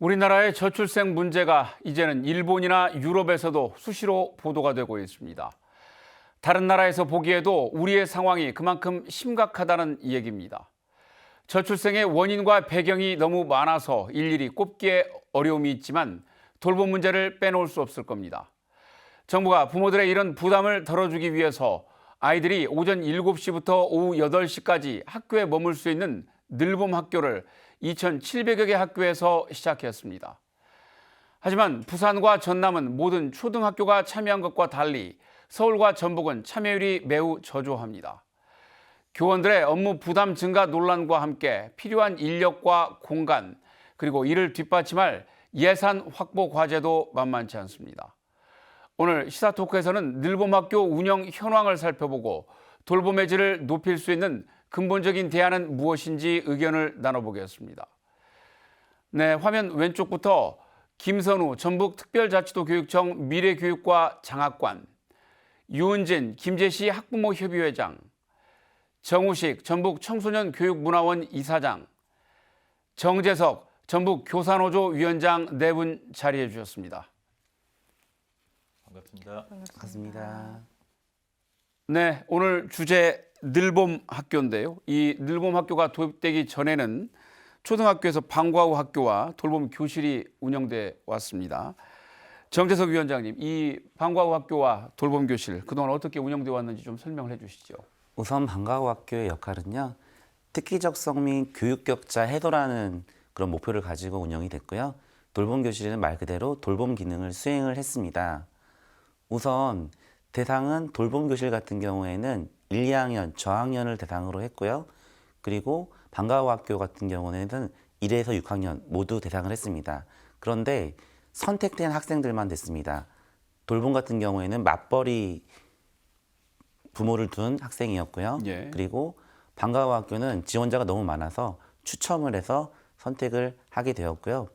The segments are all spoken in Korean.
우리나라의 저출생 문제가 이제는 일본이나 유럽에서도 수시로 보도가 되고 있습니다. 다른 나라에서 보기에도 우리의 상황이 그만큼 심각하다는 얘기입니다. 저출생의 원인과 배경이 너무 많아서 일일이 꼽기에 어려움이 있지만 돌봄 문제를 빼놓을 수 없을 겁니다. 정부가 부모들의 이런 부담을 덜어주기 위해서 아이들이 오전 7시부터 오후 8시까지 학교에 머물 수 있는 늘봄 학교를 2,700여 개 학교에서 시작했습니다. 하지만 부산과 전남은 모든 초등학교가 참여한 것과 달리 서울과 전북은 참여율이 매우 저조합니다. 교원들의 업무 부담 증가 논란과 함께 필요한 인력과 공간, 그리고 이를 뒷받침할 예산 확보 과제도 만만치 않습니다. 오늘 시사토크에서는 늘봄학교 운영 현황을 살펴보고 돌봄의 질을 높일 수 있는 근본적인 대안은 무엇인지 의견을 나눠보겠습니다. 네, 화면 왼쪽부터 김선우 전북특별자치도 교육청 미래교육과 장학관, 유은진 김제시 학부모 협의회장, 정우식 전북 청소년교육문화원 이사장, 정재석 전북 교사노조 위원장 네 분 자리해 주셨습니다. 반갑습니다. 반갑습니다. 네, 오늘 주제 늘봄 학교인데요. 이 늘봄 학교가 도입되기 전에는 초등학교에서 방과 후 학교와 돌봄 교실이 운영돼 왔습니다. 정재석 위원장님, 이 방과 후 학교와 돌봄 교실 그동안 어떻게 운영돼 왔는지 좀 설명을 해주시죠. 우선 방과 후 학교의 역할은요. 특기적 성민 교육 격차 해소라는 그런 목표를 가지고 운영이 됐고요. 돌봄 교실은 말 그대로 돌봄 기능을 수행을 했습니다. 우선 대상은 돌봄 교실 같은 경우에는 1, 2학년, 저학년을 대상으로 했고요. 그리고 방과 후 학교 같은 경우에는 1에서 6학년 모두 대상을 했습니다. 그런데 선택된 학생들만 됐습니다. 돌봄 같은 경우에는 맞벌이 부모를 둔 학생이었고요. 예. 그리고 방과 후 학교는 지원자가 너무 많아서 추첨을 해서 선택을 하게 되었고요.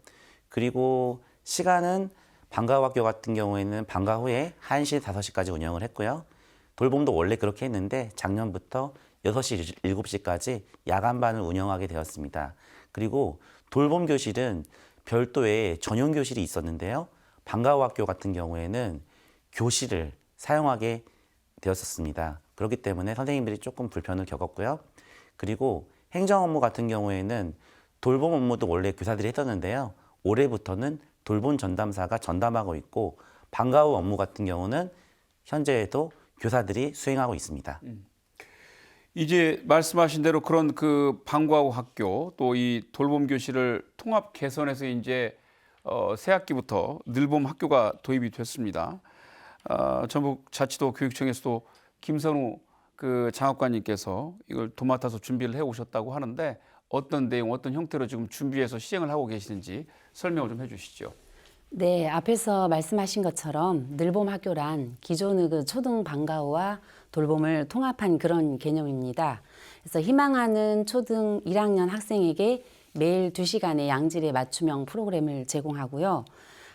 그리고 시간은 방과 후 학교 같은 경우에는 방과 후에 1시, 5시까지 운영을 했고요. 돌봄도 원래 그렇게 했는데 작년부터 6시, 7시까지 야간반을 운영하게 되었습니다. 그리고 돌봄 교실은 별도의 전용 교실이 있었는데요. 방과 후 학교 같은 경우에는 교실을 사용하게 되었었습니다. 그렇기 때문에 선생님들이 조금 불편을 겪었고요. 그리고 행정 업무 같은 경우에는 돌봄 업무도 원래 교사들이 했었는데요. 올해부터는 돌봄 전담사가 전담하고 있고 방과 후 업무 같은 경우는 현재에도 교사들이 수행하고 있습니다. 이제 말씀하신 대로 그런 그 방과 후 학교 또 이 돌봄 교실을 통합 개선해서 이제 새 학기부터 늘봄 학교가 도입이 됐습니다. 전북 자치도 교육청에서도 김선우 그 장학관님께서 이걸 도맡아서 준비를 해 오셨다고 하는데 어떤 내용, 어떤 형태로 지금 준비해서 시행을 하고 계시는지 설명을 좀 해주시죠. 네, 앞에서 말씀하신 것처럼 늘봄 학교란 기존의 그 초등 방과 후와 돌봄을 통합한 그런 개념입니다. 그래서 희망하는 초등 1학년 학생에게 매일 2시간의 양질의 맞춤형 프로그램을 제공하고요.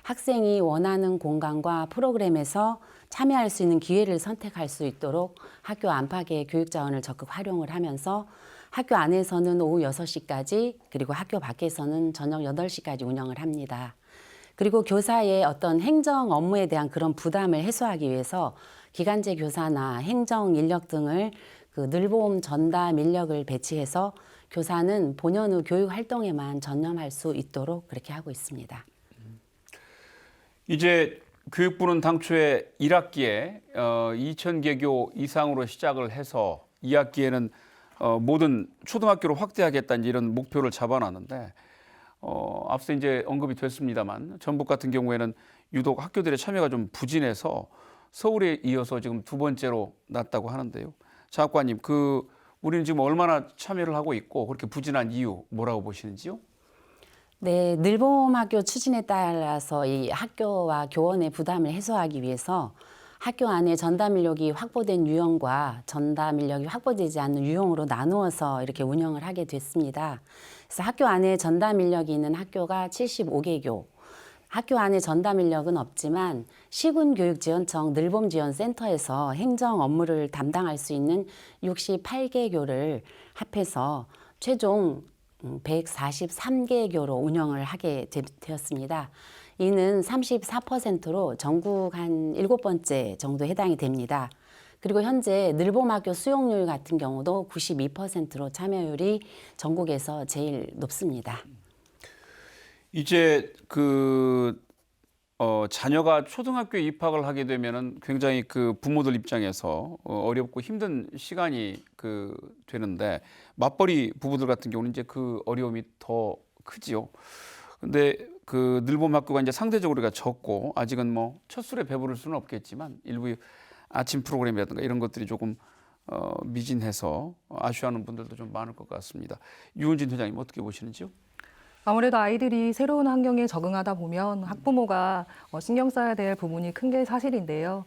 학생이 원하는 공간과 프로그램에서 참여할 수 있는 기회를 선택할 수 있도록 학교 안팎의 교육 자원을 적극 활용을 하면서 학교 안에서는 오후 6시까지 그리고 학교 밖에서는 저녁 8시까지 운영을 합니다. 그리고 교사의 어떤 행정 업무에 대한 그런 부담을 해소하기 위해서 기간제 교사나 행정 인력 등을 그 늘봄 전담 인력을 배치해서 교사는 본연 후 교육 활동에만 전념할 수 있도록 그렇게 하고 있습니다. 이제 교육부는 당초에 1학기에 2,000개교 이상으로 시작을 해서 2학기에는 모든 초등학교로 확대하겠다 이런 목표를 잡아놨는데 앞서 이제 언급이 됐습니다만 전북 같은 경우에는 유독 학교들의 참여가 좀 부진해서 서울에 이어서 지금 두 번째로 낮다고 하는데요. 장학관님, 우리는 지금 얼마나 참여를 하고 있고 그렇게 부진한 이유 뭐라고 보시는지요? 네, 늘봄 학교 추진에 따라서 이 학교와 교원의 부담을 해소하기 위해서 학교 안에 전담 인력이 확보된 유형과 전담 인력이 확보되지 않는 유형으로 나누어서 이렇게 운영을 하게 됐습니다. 그래서 학교 안에 전담 인력이 있는 학교가 75개교, 학교 안에 전담 인력은 없지만 시군교육지원청 늘봄지원센터에서 행정 업무를 담당할 수 있는 68개교를 합해서 최종 143개 교로 운영을 하게 되었습니다. 이는 34%로 전국 한 7번째 정도 해당이 됩니다. 그리고 현재 늘봄학교 수용률 같은 경우도 92%로 참여율이 전국에서 제일 높습니다. 이제 자녀가 초등학교에 입학을 하게 되면은 굉장히 그 부모들 입장에서 어렵고 힘든 시간이 되는데 맞벌이 부부들 같은 경우는 이제 그 어려움이 더 크지요. 근데 그 늘봄 학교가 이제 상대적으로 우리가 적고 아직은 뭐 첫 술에 배부를 수는 없겠지만 일부 아침 프로그램이라든가 이런 것들이 조금 미진해서 아쉬워하는 분들도 좀 많을 것 같습니다. 유은진 회장님 어떻게 보시는지요? 아무래도 아이들이 새로운 환경에 적응하다 보면 학부모가 신경 써야 될 부분이 큰 게 사실인데요.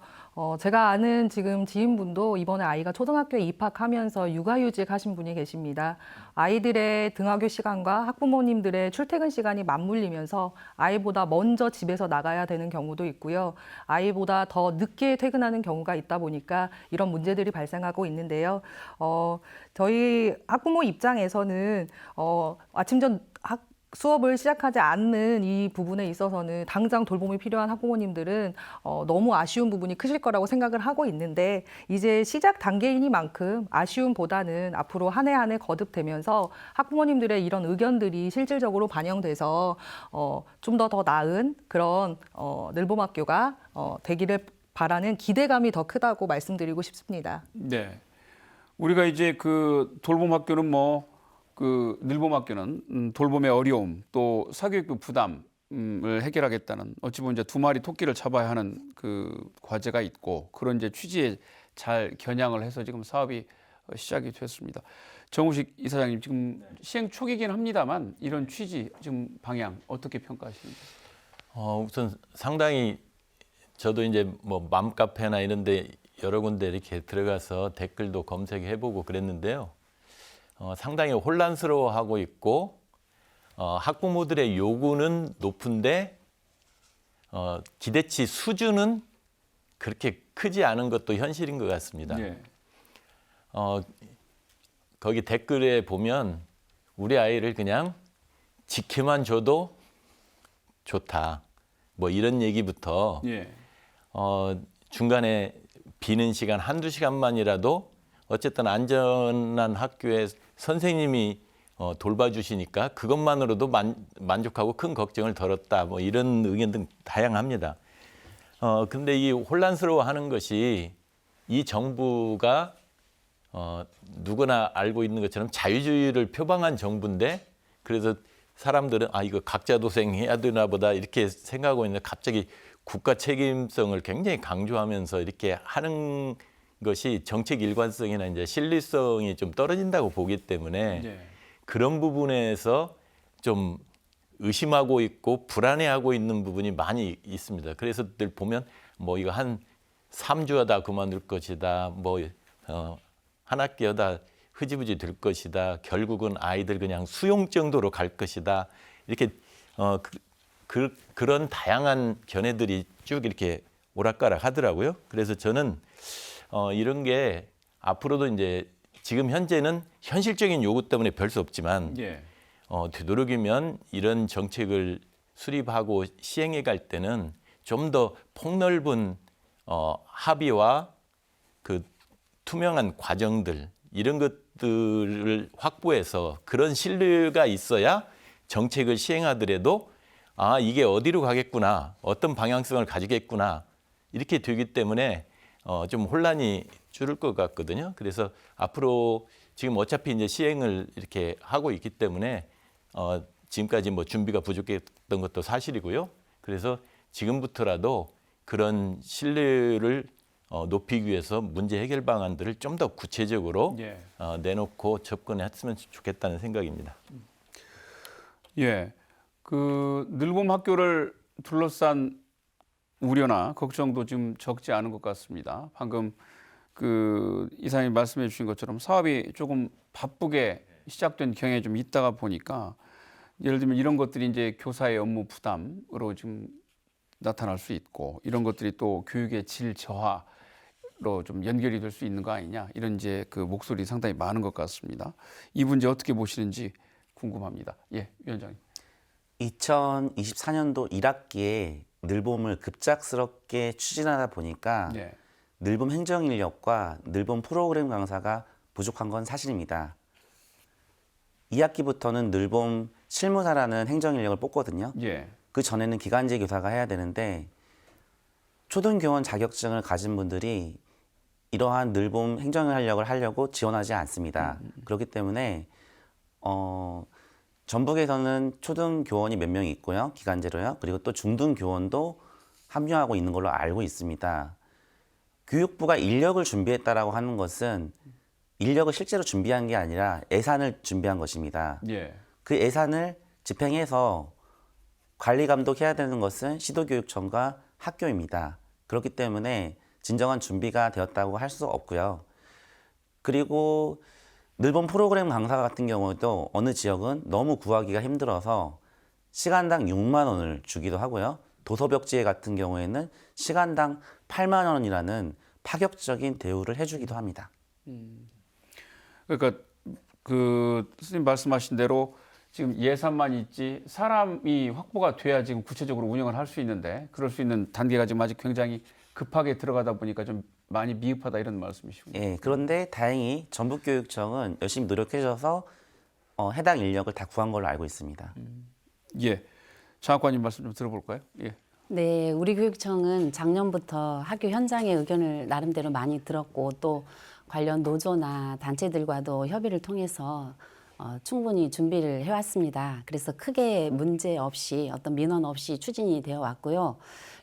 제가 아는 지금 지인분도 이번에 아이가 초등학교에 입학하면서 육아휴직 하신 분이 계십니다. 아이들의 등하교 시간과 학부모님들의 출퇴근 시간이 맞물리면서 아이보다 먼저 집에서 나가야 되는 경우도 있고요. 아이보다 더 늦게 퇴근하는 경우가 있다 보니까 이런 문제들이 발생하고 있는데요. 저희 학부모 입장에서는 아침 전 수업을 시작하지 않는 이 부분에 있어서는 당장 돌봄이 필요한 학부모님들은 너무 아쉬운 부분이 크실 거라고 생각을 하고 있는데 이제 시작 단계이니만큼 아쉬움보다는 앞으로 한 해 한 해 거듭되면서 학부모님들의 이런 의견들이 실질적으로 반영돼서 좀 더 나은 그런 늘봄학교가 되기를 바라는 기대감이 더 크다고 말씀드리고 싶습니다. 네. 우리가 이제 그 돌봄 학교는 늘봄 학교는 돌봄의 어려움 또 사교육비 부담을 해결하겠다는 어찌 보면 이제 두 마리 토끼를 잡아야 하는 그 과제가 있고 그런 이제 취지에 잘 겨냥을 해서 지금 사업이 시작이 됐습니다. 정우식 이사장님 지금 시행 초기긴 합니다만 이런 취지 지금 방향 어떻게 평가하시는지? 우선 상당히 저도 이제 뭐 맘카페나 이런데 여러 군데 이렇게 들어가서 댓글도 검색해보고 그랬는데요. 상당히 혼란스러워하고 있고 학부모들의 요구는 높은데 기대치 수준은 그렇게 크지 않은 것도 현실인 것 같습니다. 네. 거기 댓글에 보면 우리 아이를 그냥 지켜만 줘도 좋다. 뭐 이런 얘기부터 예. 중간에 비는 시간 한두 시간만이라도 어쨌든 안전한 학교에 선생님이 돌봐주시니까 그것만으로도 만족하고 큰 걱정을 덜었다. 뭐 이런 의견 다양합니다. 근데 이 혼란스러워하는 것이 이 정부가 누구나 알고 있는 것처럼 자유주의를 표방한 정부인데 그래서 사람들은 이거 각자 도생해야 되나 보다 이렇게 생각하고 있는데 갑자기 국가 책임성을 굉장히 강조하면서 이렇게 하는 것이 정책 일관성이나 이제 신뢰성이 좀 떨어진다고 보기 때문에 네. 그런 부분에서 좀 의심하고 있고 불안해하고 있는 부분이 많이 있습니다. 그래서 늘 보면 뭐 이거 한 3주 하다 그만둘 것이다. 뭐 한 학기 하다 흐지부지 될 것이다. 결국은 아이들 그냥 수용 정도로 갈 것이다. 이렇게 그런 다양한 견해들이 쭉 이렇게 오락가락 하더라고요. 그래서 저는 이런 게 앞으로도 이제 지금 현재는 현실적인 요구 때문에 별 수 없지만 예. 되도록이면 이런 정책을 수립하고 시행해 갈 때는 좀 더 폭넓은 합의와 그 투명한 과정들 이런 것들을 확보해서 그런 신뢰가 있어야 정책을 시행하더라도 이게 어디로 가겠구나 어떤 방향성을 가지겠구나 이렇게 되기 때문에 좀 혼란이 줄을 것 같거든요. 그래서 앞으로 지금 어차피 이제 시행을 이렇게 하고 있기 때문에 지금까지 뭐 준비가 부족했던 것도 사실이고요. 그래서 지금부터라도 그런 신뢰를 높이기 위해서 문제 해결 방안들을 좀 더 구체적으로 예. 내놓고 접근했으면 좋겠다는 생각입니다. 예. 그 늘봄 학교를 둘러싼 우려나 걱정도 지금 적지 않은 것 같습니다. 방금 그 이사님 말씀해 주신 것처럼 사업이 조금 바쁘게 시작된 경향이 좀 있다가 보니까 예를 들면 이런 것들이 이제 교사의 업무 부담으로 지금 나타날 수 있고 이런 것들이 또 교육의 질 저하로 좀 연결이 될 수 있는 거 아니냐 이런 이제 그 목소리 상당히 많은 것 같습니다. 이 문제 어떻게 보시는지 궁금합니다. 예, 위원장님. 2024년도 1학기에 늘봄을 급작스럽게 추진하다 보니까 네. 늘봄 행정 인력과 늘봄 프로그램 강사가 부족한 건 사실입니다. 2학기부터는 늘봄 실무사라는 행정 인력을 뽑거든요. 예. 그 전에는 기간제 교사가 해야 되는데 초등교원 자격증을 가진 분들이 이러한 늘봄 행정 인력을 하려고 지원하지 않습니다. 그렇기 때문에 전북에서는 초등교원이 몇 명이 있고요. 기간제로요. 그리고 또 중등교원도 합류하고 있는 걸로 알고 있습니다. 교육부가 인력을 준비했다라고 하는 것은 인력을 실제로 준비한 게 아니라 예산을 준비한 것입니다. 예. 그 예산을 집행해서 관리 감독해야 되는 것은 시도교육청과 학교입니다. 그렇기 때문에 진정한 준비가 되었다고 할 수 없고요. 그리고 늘봄 프로그램 강사 같은 경우도 어느 지역은 너무 구하기가 힘들어서 시간당 6만 원을 주기도 하고요. 도서벽지회 같은 경우에는 시간당 8만 원이라는 파격적인 대우를 해주기도 합니다. 그러니까 그 선생님 말씀하신 대로 지금 예산만 있지 사람이 확보가 돼야 지금 구체적으로 운영을 할 수 있는데 그럴 수 있는 단계가 지금 아직 굉장히 급하게 들어가다 보니까 좀 많이 미흡하다 이런 말씀이시군요. 예, 그런데 다행히 전북교육청은 열심히 노력해 줘서 해당 인력을 다 구한 걸로 알고 있습니다. 예. 장학관님 말씀 좀 들어볼까요? 예. 네, 우리 교육청은 작년부터 학교 현장의 의견을 나름대로 많이 들었고 또 관련 노조나 단체들과도 협의를 통해서 충분히 준비를 해왔습니다. 그래서 크게 문제 없이 어떤 민원 없이 추진이 되어 왔고요.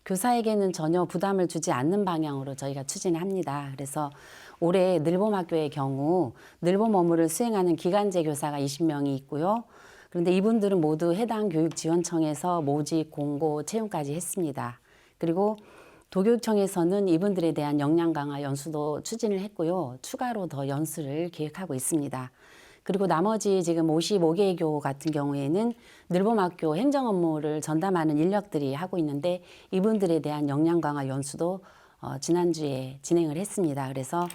교사에게는 전혀 부담을 주지 않는 방향으로 저희가 추진합니다. 그래서 올해 늘봄학교의 경우 늘봄 업무를 수행하는 기간제 교사가 20명이 있고요. 그런데 이분들은 모두 해당 교육지원청에서 모집, 공고, 채용까지 했습니다. 그리고 도교육청에서는 이분들에 대한 역량 강화 연수도 추진을 했고요. 추가로 더 연수를 계획하고 있습니다. 그리고 나머지 지금 55개 교 같은 경우에는 늘봄학교 행정 업무를 전담하는 인력들이 하고 있는데 이분들에 대한 역량 강화 연수도 지난주에 진행을 했습니다. 그래서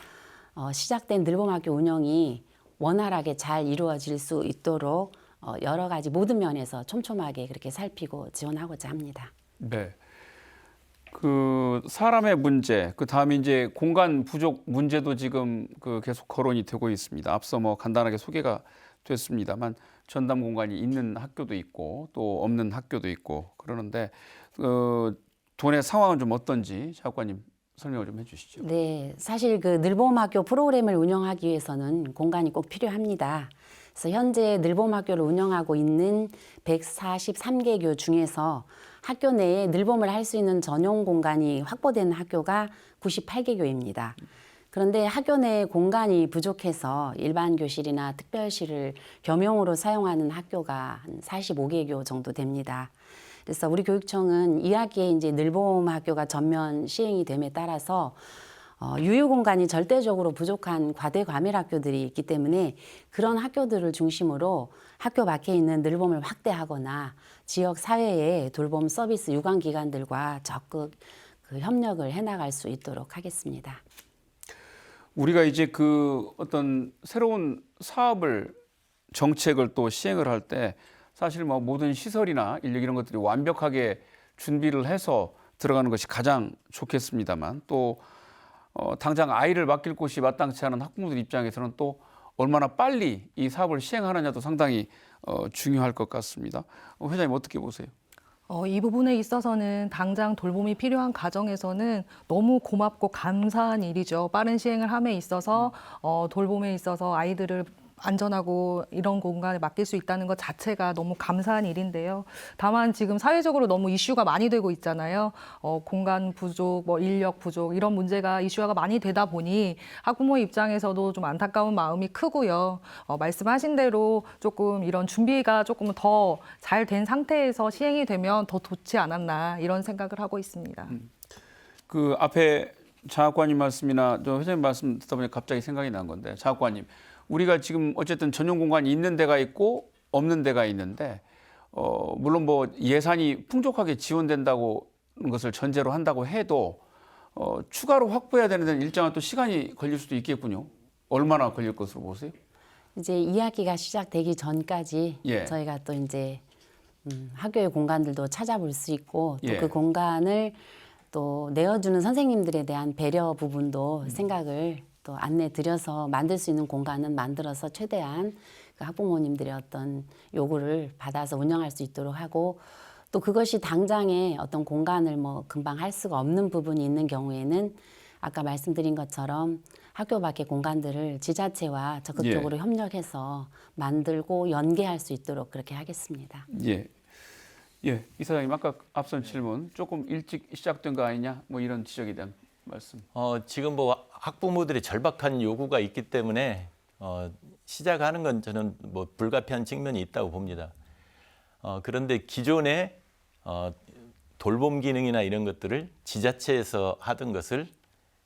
시작된 늘봄학교 운영이 원활하게 잘 이루어질 수 있도록 여러 가지 모든 면에서 촘촘하게 그렇게 살피고 지원하고자 합니다. 네. 그 사람의 문제, 그 다음에 이제 공간 부족 문제도 지금 그 계속 거론이 되고 있습니다. 앞서 뭐 간단하게 소개가 됐습니다만 전담 공간이 있는 학교도 있고 또 없는 학교도 있고 그러는데 도내 상황은 좀 어떤지 장학관님 설명을 좀 해주시죠. 네, 사실 그 늘봄학교 프로그램을 운영하기 위해서는 공간이 꼭 필요합니다. 그래서 현재 늘봄학교를 운영하고 있는 143개 교 중에서 학교 내에 늘봄을 할 수 있는 전용 공간이 확보된 학교가 98개 교입니다. 그런데 학교 내 공간이 부족해서 일반 교실이나 특별실을 겸용으로 사용하는 학교가 한 45개 교 정도 됩니다. 그래서 우리 교육청은 2학기에 이제 늘봄 학교가 전면 시행이 됨에 따라서 유휴 공간이 절대적으로 부족한 과대 과밀 학교들이 있기 때문에 그런 학교들을 중심으로 학교 밖에 있는 늘봄을 확대하거나 지역 사회의 돌봄 서비스 유관 기관들과 적극 그 협력을 해나갈 수 있도록 하겠습니다. 우리가 이제 그 어떤 새로운 사업을 정책을 또 시행을 할 때 사실 뭐 모든 시설이나 인력 이런 것들이 완벽하게 준비를 해서 들어가는 것이 가장 좋겠습니다만 또 당장 아이를 맡길 곳이 마땅치 않은 학부모들 입장에서는 또 얼마나 빨리 이 사업을 시행하느냐도 상당히 중요할 것 같습니다. 회장님 어떻게 보세요? 이 부분에 있어서는 당장 돌봄이 필요한 가정에서는 너무 고맙고 감사한 일이죠. 빠른 시행을 함에 있어서 돌봄에 있어서 아이들을 안전하고 이런 공간에 맡길 수 있다는 것 자체가 너무 감사한 일인데요. 다만 지금 사회적으로 너무 이슈가 많이 되고 있잖아요. 공간 부족, 뭐 인력 부족 이런 문제가 이슈화가 많이 되다 보니 학부모 입장에서도 좀 안타까운 마음이 크고요. 말씀하신 대로 조금 이런 준비가 조금 더 잘 된 상태에서 시행이 되면 더 좋지 않았나 이런 생각을 하고 있습니다. 그 앞에 장학관님 말씀이나 저 회장님 말씀 듣다 보니 갑자기 생각이 난 건데 장학관님 우리가 지금 어쨌든 전용 공간이 있는 데가 있고 없는 데가 있는데 물론 뭐 예산이 풍족하게 지원된다고 것을 전제로 한다고 해도 추가로 확보해야 되는 데는 일정한 또 시간이 걸릴 수도 있겠군요. 얼마나 걸릴 것으로 보세요? 이제 2학기가 시작되기 전까지 예. 저희가 또 이제 학교의 공간들도 찾아볼 수 있고 또 예. 그 공간을 또 내어주는 선생님들에 대한 배려 부분도 생각을 또 안내 드려서 만들 수 있는 공간은 만들어서 최대한 그 학부모님들의 어떤 요구를 받아서 운영할 수 있도록 하고 또 그것이 당장에 어떤 공간을 뭐 금방 할 수가 없는 부분이 있는 경우에는 아까 말씀드린 것처럼 학교 밖의 공간들을 지자체와 적극적으로 협력해서 만들고 연계할 수 있도록 그렇게 하겠습니다. 예. 예, 이사장님 아까 앞선 질문 조금 일찍 시작된 거 아니냐 뭐 이런 지적에 대한 말씀. 지금 뭐 학부모들의 절박한 요구가 있기 때문에 시작하는 건 저는 뭐 불가피한 측면이 있다고 봅니다. 그런데 기존에 돌봄 기능이나 이런 것들을 지자체에서 하던 것을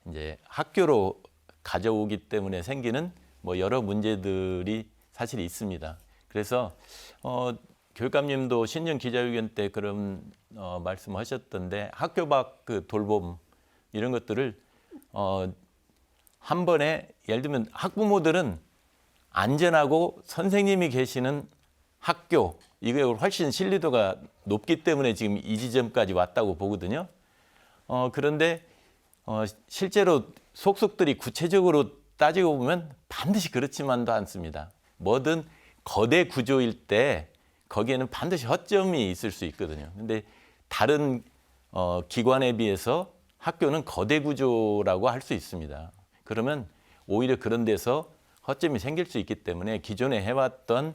이제 학교로 가져오기 때문에 생기는 뭐 여러 문제들이 사실 있습니다. 그래서 교육감님도 신년 기자회견 때 그런 말씀하셨던데 학교 밖 그 돌봄 이런 것들을 한 번에 예를 들면 학부모들은 안전하고 선생님이 계시는 학교 이게 훨씬 신뢰도가 높기 때문에 지금 이 지점까지 왔다고 보거든요. 그런데 실제로 속속들이 구체적으로 따지고 보면 반드시 그렇지만도 않습니다. 뭐든 거대 구조일 때 거기에는 반드시 허점이 있을 수 있거든요. 근데 다른 기관에 비해서 학교는 거대 구조라고 할 수 있습니다. 그러면 오히려 그런 데서 허점이 생길 수 있기 때문에 기존에 해왔던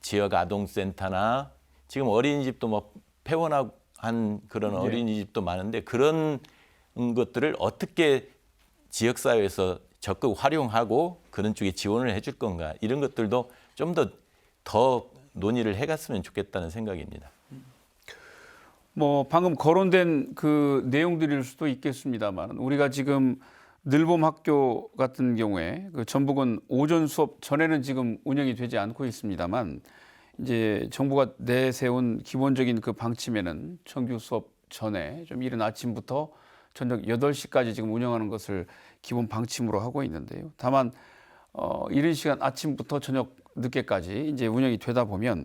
지역 아동센터나 지금 어린이집도 뭐 폐원한 그런 어린이집도 많은데 그런 것들을 어떻게 지역사회에서 적극 활용하고 그런 쪽에 지원을 해줄 건가 이런 것들도 좀 더 논의를 해갔으면 좋겠다는 생각입니다. 뭐 방금 거론된 그 내용들일 수도 있겠습니다만 우리가 지금 늘봄 학교 같은 경우에 그 전북은 오전 수업 전에는 지금 운영이 되지 않고 있습니다만 이제 정부가 내세운 기본적인 그 방침에는 정규 수업 전에 좀 이른 아침부터 저녁 8시까지 지금 운영하는 것을 기본 방침으로 하고 있는데요. 다만 이른 시간 아침부터 저녁 늦게까지 이제 운영이 되다 보면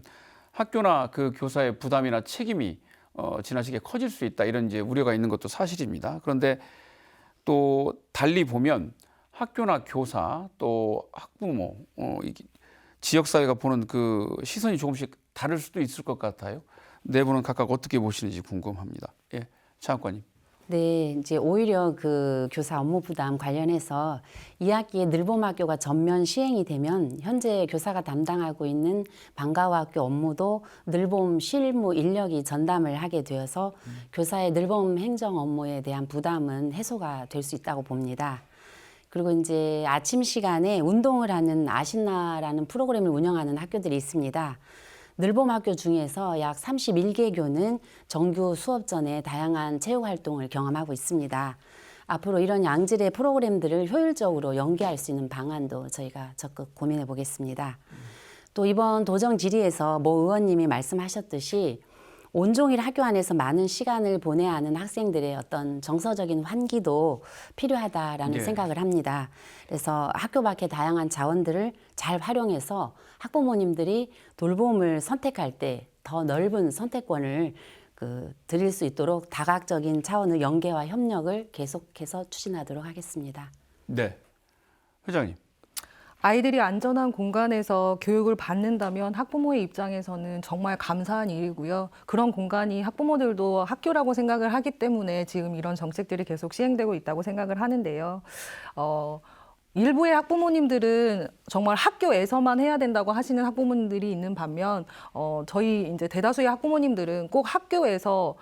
학교나 그 교사의 부담이나 책임이 지나치게 커질 수 있다 이런 이제 우려가 있는 것도 사실입니다. 그런데 또 달리 보면 학교나 교사 또 학부모 지역사회가 보는 그 시선이 조금씩 다를 수도 있을 것 같아요. 네 분은 각각 어떻게 보시는지 궁금합니다. 예, 차관님. 네, 이제 오히려 그 교사 업무 부담 관련해서 2학기에 늘봄학교가 전면 시행이 되면 현재 교사가 담당하고 있는 방과후학교 업무도 늘봄 실무 인력이 전담을 하게 되어서 교사의 늘봄 행정 업무에 대한 부담은 해소가 될 수 있다고 봅니다. 그리고 이제 아침 시간에 운동을 하는 아신나라는 프로그램을 운영하는 학교들이 있습니다. 늘봄 학교 중에서 약 31개교는 정규 수업 전에 다양한 체육 활동을 경험하고 있습니다. 앞으로 이런 양질의 프로그램들을 효율적으로 연계할 수 있는 방안도 저희가 적극 고민해 보겠습니다. 또 이번 도정 질의에서 모 의원님이 말씀하셨듯이 온종일 학교 안에서 많은 시간을 보내야 하는 학생들의 어떤 정서적인 환기도 필요하다라는 생각을 합니다. 그래서 학교 밖의 다양한 자원들을 잘 활용해서 학부모님들이 돌봄을 선택할 때 더 넓은 선택권을 드릴 수 있도록 다각적인 차원의 연계와 협력을 계속해서 추진하도록 하겠습니다. 네, 회장님. 아이들이 안전한 공간에서 교육을 받는다면 학부모의 입장에서는 정말 감사한 일이고요. 그런 공간이 학부모들도 학교라고 생각을 하기 때문에 지금 이런 정책들이 계속 시행되고 있다고 생각을 하는데요. 일부의 학부모님들은 정말 학교에서만 해야 된다고 하시는 학부모님들이 있는 반면 저희 이제 대다수의 학부모님들은 꼭 학교에서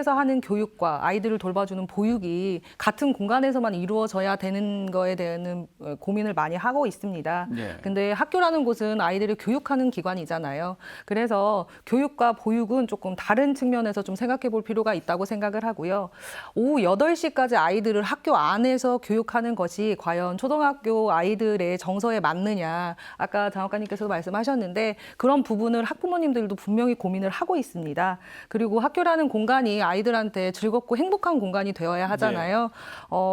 하는 교육과 아이들을 돌봐주는 보육이 같은 공간에서만 이루어져야 되는 거에 대한 고민을 많이 하고 있습니다. 근데 학교라는 곳은 아이들을 교육하는 기관이잖아요. 그래서 교육과 보육은 조금 다른 측면에서 좀 생각해 볼 필요가 있다고 생각을 하고요. 오후 8시까지 아이들을 학교 안에서 교육하는 것이 과연 초등학교 초등학교 아이들의 정서에 맞느냐, 아까 장학관님께서도 말씀하셨는데 그런 부분을 학부모님들도 분명히 고민을 하고 있습니다. 그리고 학교라는 공간이 아이들한테 즐겁고 행복한 공간이 되어야 하잖아요.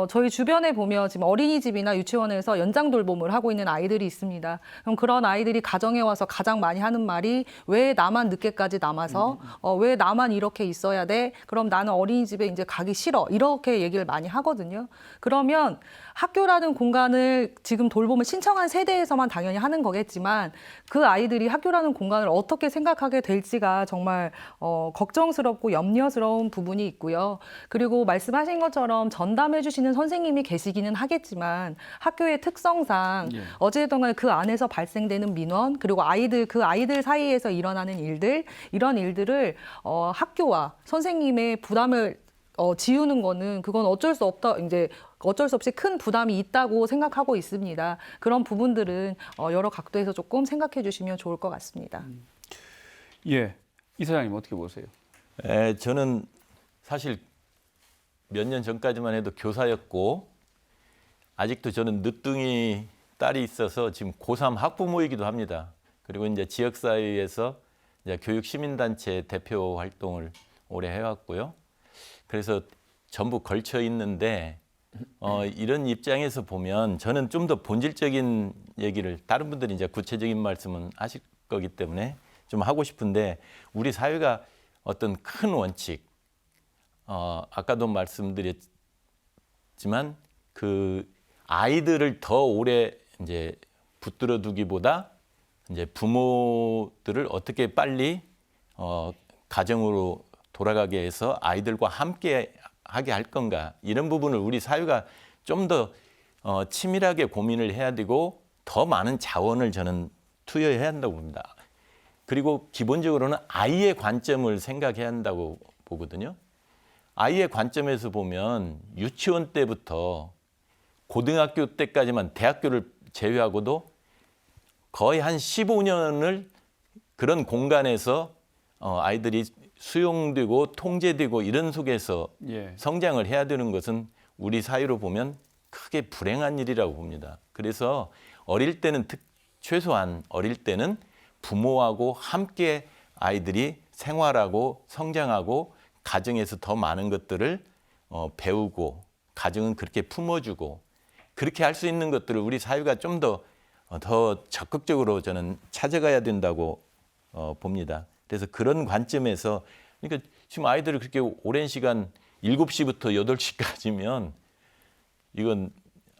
저희 주변에 보면 지금 어린이집이나 유치원에서 연장 돌봄을 하고 있는 아이들이 있습니다. 그럼 그런 아이들이 가정에 와서 가장 많이 하는 말이 왜 나만 늦게까지 남아서 왜 나만 이렇게 있어야 돼? 그럼 나는 어린이집에 이제 가기 싫어. 이렇게 얘기를 많이 하거든요. 그러면 학교라는 공간을 지금 돌봄을 신청한 세대에서만 당연히 하는 거겠지만 그 아이들이 학교라는 공간을 어떻게 생각하게 될지가 정말 걱정스럽고 염려스러운 부분이 있고요. 그리고 말씀하신 것처럼 전담해 주시는 선생님이 계시기는 하겠지만 학교의 특성상 어쨌든 그 안에서 발생되는 민원 그리고 그 아이들 사이에서 일어나는 일들 이런 일들을 학교와 선생님의 부담을 지우는 거는 그건 어쩔 수 없다. 이제 어쩔 수 없이 큰 부담이 있다고 생각하고 있습니다. 그런 부분들은 여러 각도에서 조금 생각해 주시면 좋을 것 같습니다. 예, 이사장님 어떻게 보세요? 저는 사실 몇 년 전까지만 해도 교사였고 아직도 저는 늦둥이 딸이 있어서 지금 고3 학부모이기도 합니다. 그리고 이제 지역사회에서 이제 교육시민단체 대표 활동을 오래 해왔고요. 그래서 전부 걸쳐 있는데 이런 입장에서 보면 저는 좀 더 본질적인 얘기를 다른 분들이 이제 구체적인 말씀은 하실 거기 때문에 좀 하고 싶은데 우리 사회가 어떤 큰 원칙 아까도 말씀드렸지만 그 아이들을 더 오래 이제 붙들어 두기보다 이제 부모들을 어떻게 빨리 가정으로 돌아가게 해서 아이들과 함께 하게 할 건가 이런 부분을 우리 사회가 좀 더 치밀하게 고민을 해야 되고 더 많은 자원을 저는 투여해야 한다고 봅니다. 그리고 기본적으로는 아이의 관점을 생각해야 한다고 보거든요. 아이의 관점에서 보면 유치원 때부터 고등학교 때까지만 대학교를 제외하고도 거의 한 15년을 그런 공간에서 아이들이 수용되고 통제되고 이런 속에서 성장을 해야 되는 것은 우리 사회로 보면 크게 불행한 일이라고 봅니다. 그래서 어릴 때는 최소한 어릴 때는 부모하고 함께 아이들이 생활하고 성장하고 가정에서 더 많은 것들을 배우고 가정은 그렇게 품어주고 그렇게 할 수 있는 것들을 우리 사회가 좀 더 적극적으로 저는 찾아가야 된다고 봅니다. 그래서 그런 관점에서 그러니까 지금 아이들을 그렇게 오랜 시간 7시부터 8시까지면 이건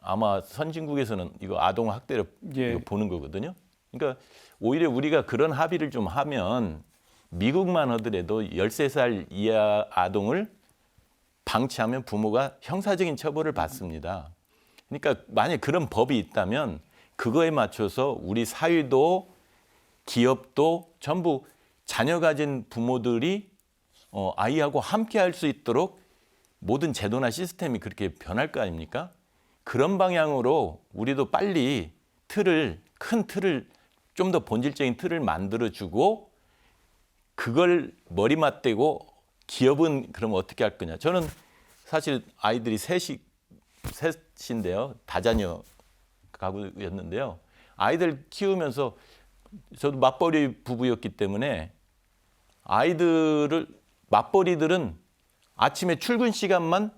아마 선진국에서는 이거 아동 학대로 이거 보는 거거든요. 그러니까 오히려 우리가 그런 합의를 좀 하면 미국만 하더라도 13살 이하 아동을 방치하면 부모가 형사적인 처벌을 받습니다. 그러니까 만약 그런 법이 있다면 그거에 맞춰서 우리 사회도 기업도 전부 자녀 가진 부모들이 아이하고 함께 할 수 있도록 모든 제도나 시스템이 그렇게 변할 거 아닙니까? 그런 방향으로 우리도 빨리 큰 틀을 좀 더 본질적인 틀을 만들어주고 그걸 머리맡대고 기업은 그럼 어떻게 할 거냐. 저는 사실 아이들이 셋인데요. 다자녀 가구였는데요. 아이들 키우면서 저도 맞벌이 부부였기 때문에 맞벌이들은 아침에 출근 시간만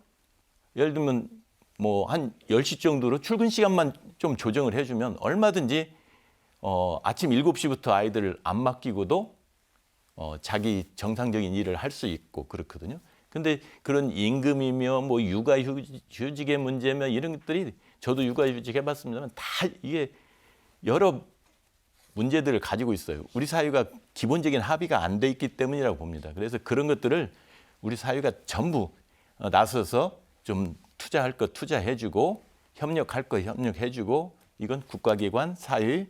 예를 들면 뭐 한 10시 정도로 출근 시간만 좀 조정을 해주면 얼마든지 아침 7시부터 아이들을 안 맡기고도 자기 정상적인 일을 할 수 있고 그렇거든요. 근데 그런 임금이며 뭐 육아휴직의 문제며 이런 것들이 저도 육아휴직 해봤습니다만 다 이게 여러 문제들을 가지고 있어요. 우리 사회가 기본적인 합의가 안 돼 있기 때문이라고 봅니다. 그래서 그런 것들을 우리 사회가 전부 나서서 좀 투자할 거 투자해주고 협력할 거 협력해주고 이건 국가기관, 사회,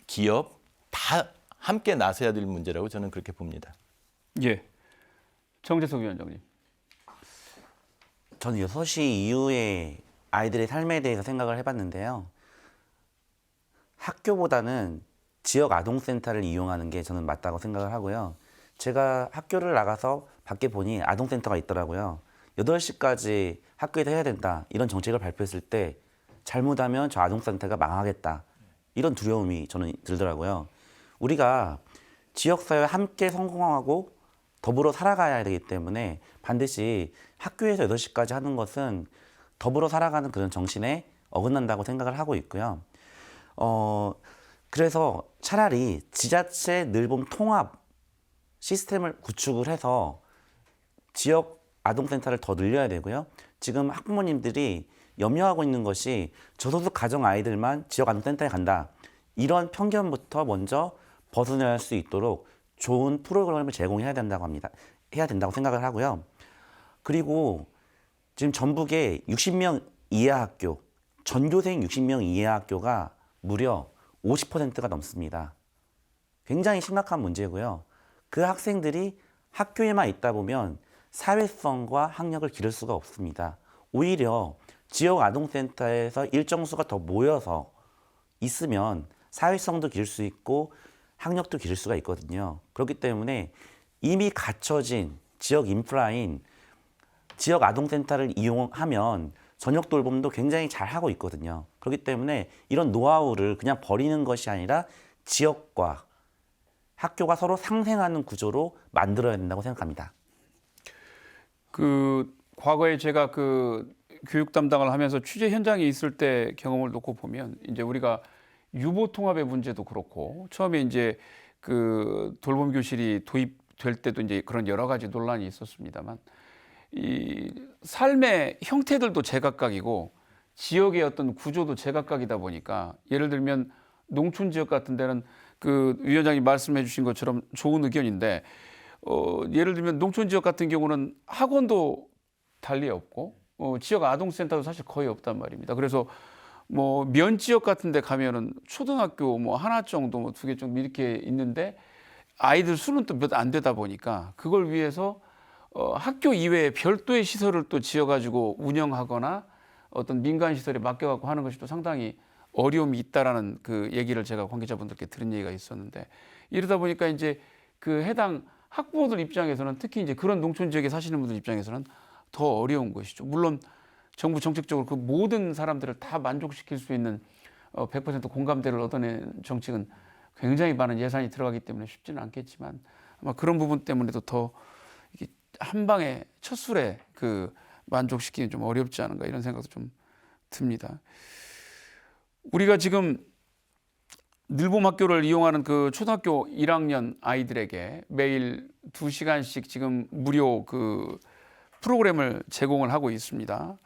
기업 다 함께 나서야 될 문제라고 저는 그렇게 봅니다. 예, 정재석 위원장님. 저는 6시 이후에 아이들의 삶에 대해서 생각을 해봤는데요. 학교보다는 지역 아동센터를 이용하는 게 저는 맞다고 생각을 하고요. 제가 학교를 나가서 밖에 보니 아동센터가 있더라고요. 8시까지 학교에서 해야 된다 이런 정책을 발표했을 때 잘못하면 저 아동센터가 망하겠다. 이런 두려움이 저는 들더라고요. 우리가 지역사회와 함께 성공하고 더불어 살아가야 되기 때문에 반드시 학교에서 8시까지 하는 것은 더불어 살아가는 그런 정신에 어긋난다고 생각을 하고 있고요. 그래서 차라리 지자체 늘봄 통합 시스템을 구축을 해서 지역 아동센터를 더 늘려야 되고요. 지금 학부모님들이 염려하고 있는 것이 저소득 가정 아이들만 지역 아동센터에 간다. 이런 편견부터 먼저 벗어날 수 있도록 좋은 프로그램을 제공해야 된다고 합니다. 해야 된다고 생각을 하고요. 그리고 지금 전북에 60명 이하 학교, 전교생 60명 이하 학교가 무려 50%가 넘습니다. 굉장히 심각한 문제고요. 그 학생들이 학교에만 있다 보면 사회성과 학력을 기를 수가 없습니다. 오히려 지역 아동센터에서 일정 수가 더 모여서 있으면 사회성도 기를 수 있고 학력도 기를 수가 있거든요. 그렇기 때문에 이미 갖춰진 지역 인프라인 지역 아동센터를 이용하면 저녁 돌봄도 굉장히 잘 하고 있거든요. 그렇기 때문에 이런 노하우를 그냥 버리는 것이 아니라 지역과 학교가 서로 상생하는 구조로 만들어야 된다고 생각합니다. 과거에 제가 교육 담당을 하면서 취재 현장에 있을 때 경험을 놓고 보면 이제 우리가 유보 통합의 문제도 그렇고 처음에 이제 돌봄 교실이 도입될 때도 이제 그런 여러 가지 논란이 있었습니다만 이 삶의 형태들도 제각각이고 지역의 어떤 구조도 제각각이다 보니까 예를 들면 농촌 지역 같은 데는 위원장님 말씀해 주신 것처럼 좋은 의견인데 예를 들면 농촌 지역 같은 경우는 학원도 달리 없고 지역 아동센터도 사실 거의 없단 말입니다. 그래서 면 지역 같은 데 가면은 초등학교 하나 정도 2개 정도 이렇게 있는데 아이들 수는 또 몇 안 되다 보니까 그걸 위해서 학교 이외에 별도의 시설을 또 지어가지고 운영하거나 어떤 민간 시설에 맡겨갖고 하는 것이 또 상당히 어려움이 있다라는 얘기를 제가 관계자분들께 들은 얘기가 있었는데 이러다 보니까 이제 해당 학부모들 입장에서는 특히 이제 그런 농촌 지역에 사시는 분들 입장에서는 더 어려운 것이죠. 물론 정부 정책적으로 모든 사람들을 다 만족시킬 수 있는 100% 공감대를 얻어낸 정책은 굉장히 많은 예산이 들어가기 때문에 쉽지는 않겠지만 아마 그런 부분 때문에도 더 이게 한 방에 첫 술에 만족시키기 좀 어렵지 않은가 이런 생각도 좀 듭니다. 우리가 지금 늘봄 학교를 이용하는 초등학교 1학년 아이들에게 매일 2시간씩 지금 무료 프로그램을 제공을 하고 있습니다.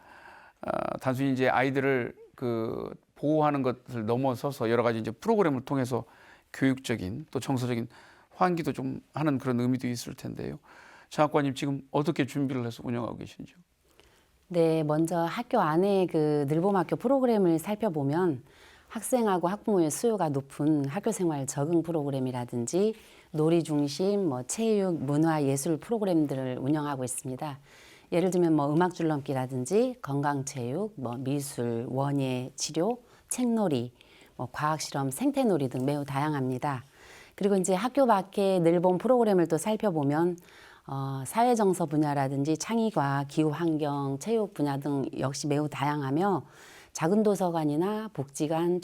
단순히 이제 아이들을 보호하는 것을 넘어서서 여러 가지 이제 프로그램을 통해서 교육적인 또 정서적인 환기도 좀 하는 그런 의미도 있을 텐데요. 장학관님 지금 어떻게 준비를 해서 운영하고 계신지요? 네, 먼저 학교 안에 늘봄학교 프로그램을 살펴보면 학생하고 학부모의 수요가 높은 학교생활 적응 프로그램이라든지 놀이 중심, 체육, 문화, 예술 프로그램들을 운영하고 있습니다. 예를 들면 음악 줄넘기라든지 건강체육, 미술, 원예, 치료, 책놀이, 과학실험, 생태놀이 등 매우 다양합니다. 그리고 이제 학교 밖에 늘봄 프로그램을 또 살펴보면 사회정서 분야라든지 창의과학, 기후환경, 체육 분야 등 역시 매우 다양하며 작은 도서관이나 복지관,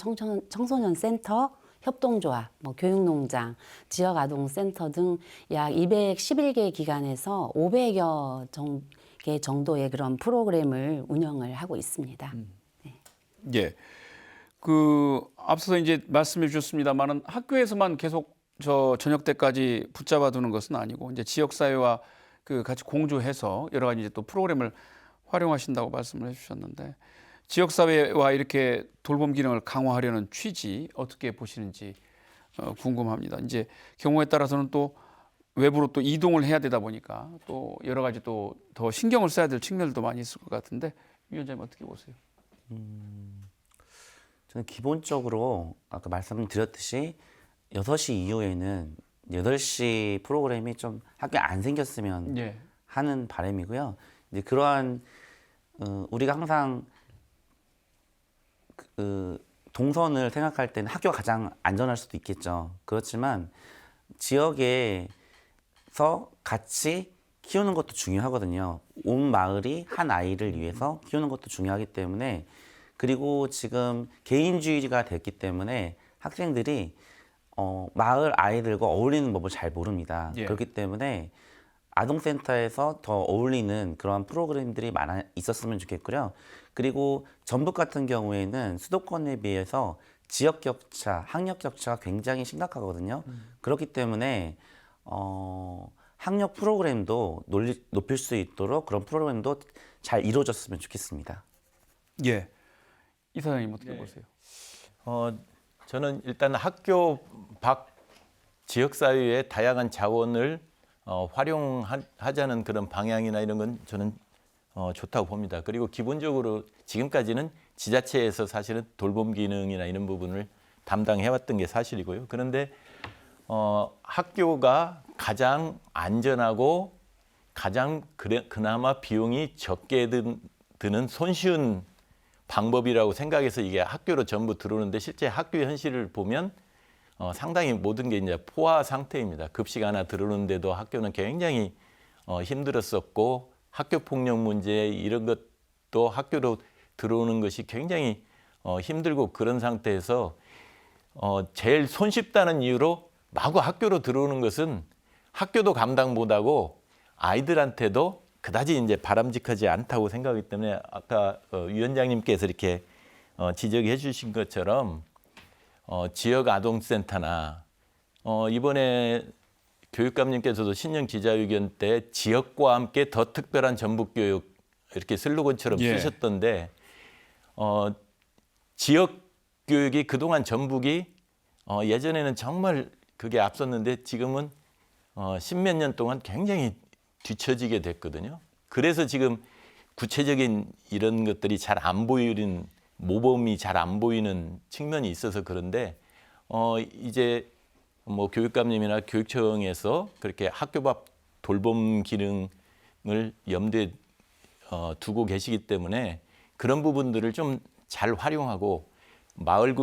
청소년 센터, 협동조합, 교육농장, 지역아동센터 등 약 211개 기관에서 500여 개 정도의 그런 프로그램을 운영을 하고 있습니다. 네. 예. 앞서서 이제 말씀해 주셨습니다만은 학교에서만 계속 저녁 때까지 붙잡아 두는 것은 아니고 이제 지역사회와 같이 공조해서 여러 가지 이제 또 프로그램을 활용하신다고 말씀을 해주셨는데 지역사회와 이렇게 돌봄 기능을 강화하려는 취지 어떻게 보시는지 궁금합니다. 이제 경우에 따라서는 또 외부로 또 이동을 해야 되다 보니까 또 여러 가지 또 더 신경을 써야 될 측면들도 많이 있을 것 같은데 위원장님 어떻게 보세요? 저는 기본적으로 아까 말씀드렸듯이 6시 이후에는 8시 프로그램이 좀 학교에 안 생겼으면 예. 하는 바람이고요. 이제 그러한 우리가 항상 동선을 생각할 때는 학교가 가장 안전할 수도 있겠죠. 그렇지만 지역에서 같이 키우는 것도 중요하거든요. 온 마을이 한 아이를 위해서 키우는 것도 중요하기 때문에 그리고 지금 개인주의가 됐기 때문에 학생들이 마을 아이들과 어울리는 법을 잘 모릅니다. 예. 그렇기 때문에 아동센터에서 더 어울리는 그런 프로그램들이 있었으면 좋겠고요. 그리고 전북 같은 경우에는 수도권에 비해서 지역 격차, 학력 격차가 굉장히 심각하거든요. 그렇기 때문에 학력 프로그램도 높일 수 있도록 그런 프로그램도 잘 이루어졌으면 좋겠습니다. 예. 이사장님 어떻게 보세요? 저는 일단 학교 밖 지역사회의 다양한 자원을 활용하자는 그런 방향이나 이런 건 저는 좋다고 봅니다. 그리고 기본적으로 지금까지는 지자체에서 사실은 돌봄 기능이나 이런 부분을 담당해왔던 게 사실이고요. 그런데 학교가 가장 안전하고 가장 그나마 비용이 적게 드는 손쉬운 방법이라고 생각해서 이게 학교로 전부 들어오는데 실제 학교 현실을 보면 상당히 모든 게 이제 포화 상태입니다. 급식 하나 들어오는데도 학교는 굉장히 힘들었었고 학교 폭력 문제 이런 것도 학교로 들어오는 것이 굉장히 힘들고 그런 상태에서 제일 손쉽다는 이유로 마구 학교로 들어오는 것은 학교도 감당 못하고 아이들한테도 그다지 이제 바람직하지 않다고 생각하기 때문에 아까 위원장님께서 이렇게 지적해 주신 것처럼 지역 아동센터나 이번에 교육감님께서도 신년 기자회견 때 지역과 함께 더 특별한 전북교육 이렇게 슬로건처럼 예. 쓰셨던데 지역 교육이 그동안 전북이 예전에는 정말 그게 앞섰는데 지금은 십몇 년 동안 굉장히 뒤처지게 됐거든요. 그래서 지금 구체적인 이런 것들이 잘 안 보이는 모범이 잘 안 보이는 측면이 있어서 그런데 이제 뭐 교육감님이나 교육청에서 그렇게 학교 밖 돌봄 기능을 염두에 두고 계시기 때문에 그런 부분들을 좀 잘 활용하고 마을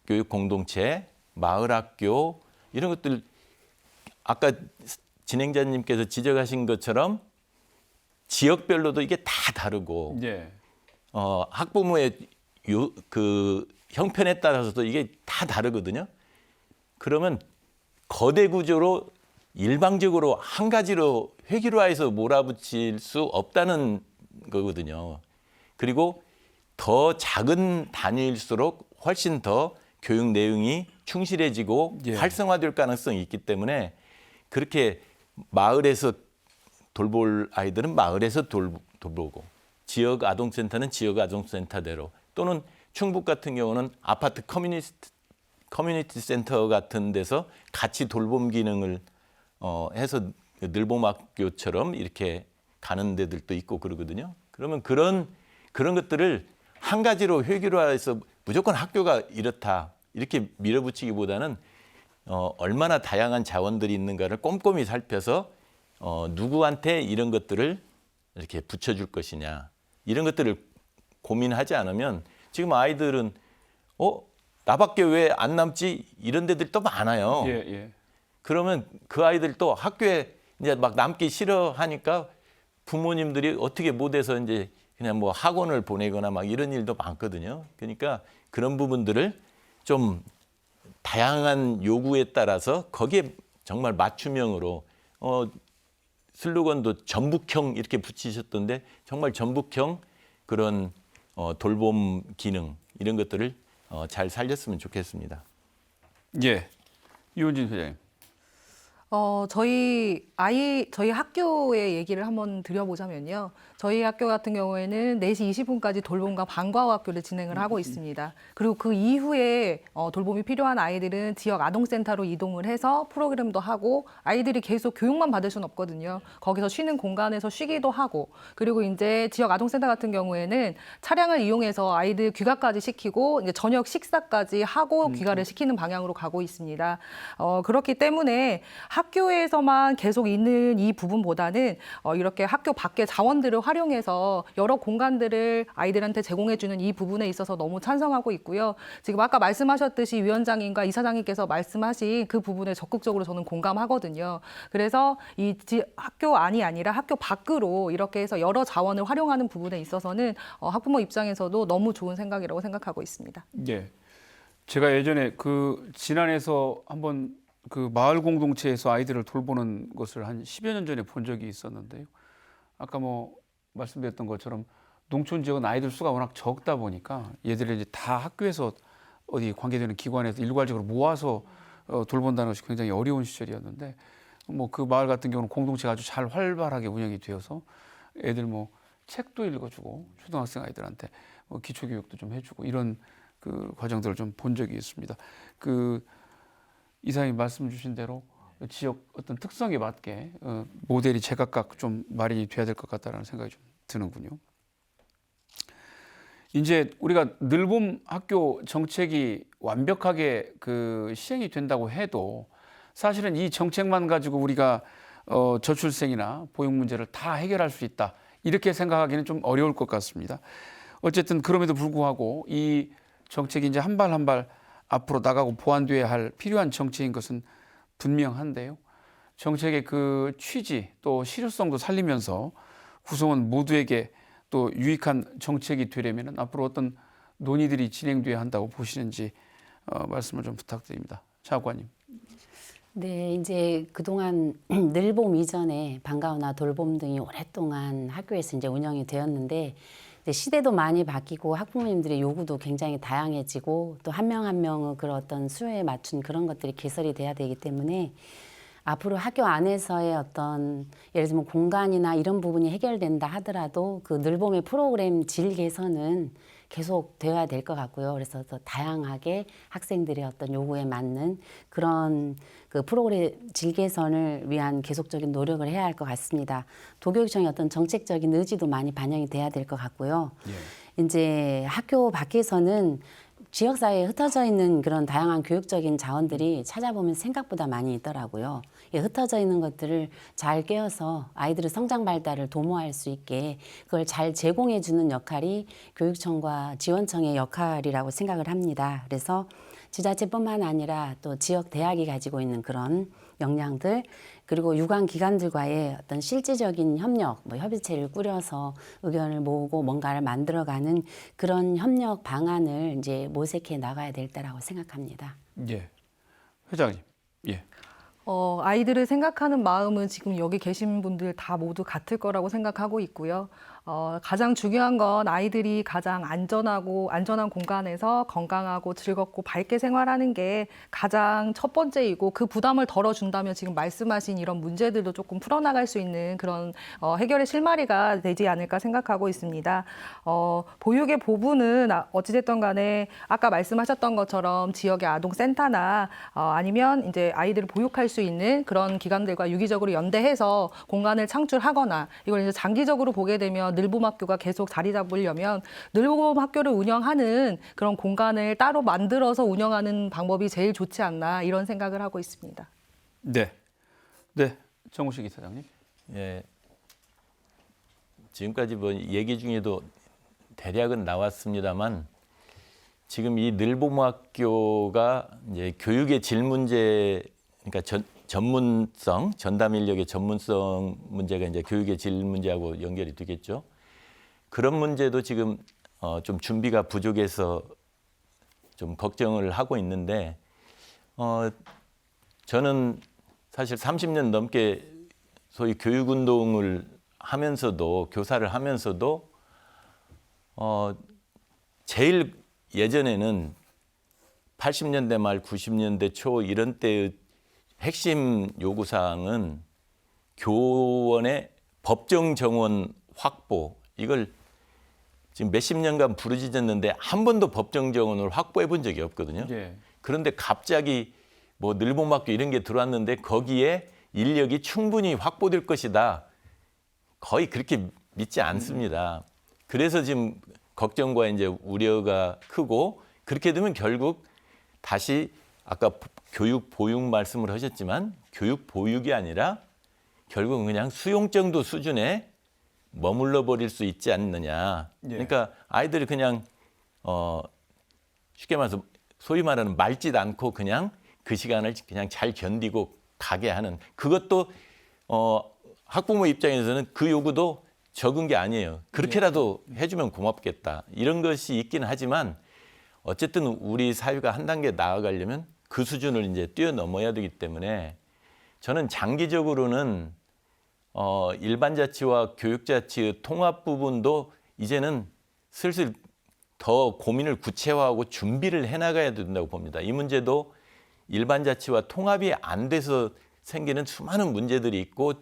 교육 공동체, 마을 학교 이런 것들 아까 진행자님께서 지적하신 것처럼 지역별로도 이게 다 다르고 예. 학부모의 그 형편에 따라서도 이게 다 다르거든요. 그러면 거대 구조로 일방적으로 한 가지로 획일화해서 몰아붙일 수 없다는 거거든요. 그리고 더 작은 단위일수록 훨씬 더 교육 내용이 충실해지고 예. 활성화될 가능성이 있기 때문에 그렇게 마을에서 돌볼 아이들은 마을에서 돌보고 지역 아동센터는 지역 아동센터대로 또는 충북 같은 경우는 아파트 커뮤니티 센터 같은 데서 같이 돌봄 기능을 해서 늘봄학교처럼 이렇게 가는 데들도 있고 그러거든요. 그러면 그런 것들을 한 가지로 획일화해서 무조건 학교가 이렇다 이렇게 밀어붙이기보다는 얼마나 다양한 자원들이 있는가를 꼼꼼히 살펴서 누구한테 이런 것들을 이렇게 붙여줄 것이냐 이런 것들을 고민하지 않으면 지금 아이들은 나밖에 왜 안 남지 이런 데들 또 많아요. 예, 예. 그러면 그 아이들도 학교에 이제 막 남기 싫어하니까 부모님들이 어떻게 못해서 이제 그냥 뭐 학원을 보내거나 막 이런 일도 많거든요. 그러니까 그런 부분들을 좀 다양한 요구에 따라서 거기에 정말 맞춤형으로 슬로건도 전북형 이렇게 붙이셨던데 정말 전북형 그런 돌봄 기능 이런 것들을 잘 살렸으면 좋겠습니다. 예. 이원진 소장님. 저희 학교의 얘기를 한번 드려보자면요. 저희 학교 같은 경우에는 4시 20분까지 돌봄과 방과후 학교를 진행을 하고 있습니다. 그리고 그 이후에 돌봄이 필요한 아이들은 지역 아동센터로 이동을 해서 프로그램도 하고 아이들이 계속 교육만 받을 수는 없거든요. 거기서 쉬는 공간에서 쉬기도 하고 그리고 이제 지역 아동센터 같은 경우에는 차량을 이용해서 아이들 귀가까지 시키고 이제 저녁 식사까지 하고 귀가를 시키는 방향으로 가고 있습니다. 그렇기 때문에 학교에서만 계속 있는 이 부분보다는 이렇게 학교 밖의 자원들을 활용해서 여러 공간들을 아이들한테 제공해주는 이 부분에 있어서 너무 찬성하고 있고요. 지금 아까 말씀하셨듯이 위원장님과 이사장님께서 말씀하신 그 부분에 적극적으로 저는 공감하거든요. 그래서 학교 안이 아니라 학교 밖으로 이렇게 해서 여러 자원을 활용하는 부분에 있어서는 학부모 입장에서도 너무 좋은 생각이라고 생각하고 있습니다. 예. 제가 예전에 그 진안에서 한번 그 마을 공동체에서 아이들을 돌보는 것을 한 10여 년 전에 본 적이 있었는데요. 아까 뭐 말씀드렸던 것처럼 농촌 지역은 아이들 수가 워낙 적다 보니까 얘들을 이제 다 학교에서 어디 관계되는 기관에서 일괄적으로 모아서 돌본다는 것이 굉장히 어려운 시절이었는데 뭐 그 마을 같은 경우는 공동체가 아주 잘 활발하게 운영이 되어서 애들 뭐 책도 읽어주고 초등학생 아이들한테 뭐 기초교육도 좀 해주고 이런 그 과정들을 좀 본 적이 있습니다. 그 이사님 말씀 주신 대로 지역 어떤 특성에 맞게 모델이 제각각 좀 마련이 돼야 될 것 같다는 생각이 좀 드는군요. 이제 우리가 늘봄 학교 정책이 완벽하게 그 시행이 된다고 해도 사실은 이 정책만 가지고 우리가 저출생이나 보육 문제를 다 해결할 수 있다 이렇게 생각하기는 좀 어려울 것 같습니다. 어쨌든 그럼에도 불구하고 이 정책이 이제 한 발 한 발 앞으로 나가고 보완돼야 할 필요한 정책인 것은 분명한데요. 정책의 그 취지 또 실효성도 살리면서 구성원 모두에게 또 유익한 정책이 되려면 앞으로 어떤 논의들이 진행돼야 한다고 보시는지 말씀을 좀 부탁드립니다. 차관님. 네, 이제 그동안 늘봄 이전에 방과후나 돌봄 등이 오랫동안 학교에서 이제 운영이 되었는데 시대도 많이 바뀌고 학부모님들의 요구도 굉장히 다양해지고 또 한 명 한 명의 그런 어떤 수요에 맞춘 그런 것들이 개설이 돼야 되기 때문에 앞으로 학교 안에서의 어떤 예를 들면 공간이나 이런 부분이 해결된다 하더라도 그 늘봄의 프로그램 질 개선은 계속 되어야 될 것 같고요. 그래서 더 다양하게 학생들의 어떤 요구에 맞는 그런 그 프로그램 질 개선을 위한 계속적인 노력을 해야 할 것 같습니다. 도교육청의 어떤 정책적인 의지도 많이 반영이 돼야 될 것 같고요. 이제 학교 밖에서는 지역사회에 흩어져 있는 그런 다양한 교육적인 자원들이 찾아보면 생각보다 많이 있더라고요. 흩어져 있는 것들을 잘 깨어서 아이들의 성장 발달을 도모할 수 있게 그걸 잘 제공해 주는 역할이 교육청과 지원청의 역할이라고 생각을 합니다. 그래서 지자체뿐만 아니라 또 지역 대학이 가지고 있는 그런 역량들 그리고 유관 기관들과의 어떤 실질적인 협력, 협의체를 꾸려서 의견을 모으고 뭔가를 만들어가는 그런 협력 방안을 이제 모색해 나가야 될 때라고 생각합니다. 예, 회장님. 예. 아이들을 생각하는 마음은 지금 여기 계신 분들 다 모두 같을 거라고 생각하고 있고요. 가장 중요한 건 아이들이 가장 안전한 공간에서 건강하고 즐겁고 밝게 생활하는 게 가장 첫 번째이고 그 부담을 덜어준다면 지금 말씀하신 이런 문제들도 조금 풀어나갈 수 있는 그런 해결의 실마리가 되지 않을까 생각하고 있습니다. 보육의 보부는 어찌됐든 간에 아까 말씀하셨던 것처럼 지역의 아동센터나 아니면 이제 아이들을 보육할 수 있는 그런 기관들과 유기적으로 연대해서 공간을 창출하거나 이걸 이제 장기적으로 보게 되면 늘봄 학교가 계속 자리 잡으려면 늘봄 학교를 운영하는 그런 공간을 따로 만들어서 운영하는 방법이 제일 좋지 않나 이런 생각을 하고 있습니다. 네. 네. 정우식 이사장님. 예. 지금까지 뭐 얘기 중에도 대략은 나왔습니다만 지금 이 늘봄학교가 이제 교육의 질 문제 그러니까 전문성, 전담 인력의 전문성 문제가 이제 교육의 질 문제하고 연결이 되겠죠. 그런 문제도 지금 좀 준비가 부족해서 좀 걱정을 하고 있는데 저는 사실 30년 넘게 소위 교육 운동을 하면서도 교사를 하면서도 제일 예전에는 80년대 말 90년대 초 이런 때의 핵심 요구사항은 교원의 법정 정원 확보 이걸 지금 몇십 년간 부르짖었는데 한 번도 법정 정원을 확보해 본 적이 없거든요. 예. 그런데 갑자기 뭐 늘봄학교 이런 게 들어왔는데 거기에 인력이 충분히 확보될 것이다. 거의 그렇게 믿지 않습니다. 그래서 지금 걱정과 이제 우려가 크고 그렇게 되면 결국 다시 아까 교육 보육 말씀을 하셨지만 교육 보육이 아니라 결국은 그냥 수용 정도 수준에 머물러 버릴 수 있지 않느냐. 예. 그러니까 아이들이 그냥 쉽게 말해서 소위 말하는 말짓 않고 그냥 그 시간을 그냥 잘 견디고 가게 하는, 그것도 학부모 입장에서는 그 요구도 적은 게 아니에요. 그렇게라도 해주면 고맙겠다. 이런 것이 있기는 하지만 어쨌든 우리 사회가 한 단계 나아가려면 그 수준을 이제 뛰어넘어야 되기 때문에 저는 장기적으로는 일반 자치와 교육 자치의 통합 부분도 이제는 슬슬 더 고민을 구체화하고 준비를 해나가야 된다고 봅니다. 이 문제도 일반 자치와 통합이 안 돼서 생기는 수많은 문제들이 있고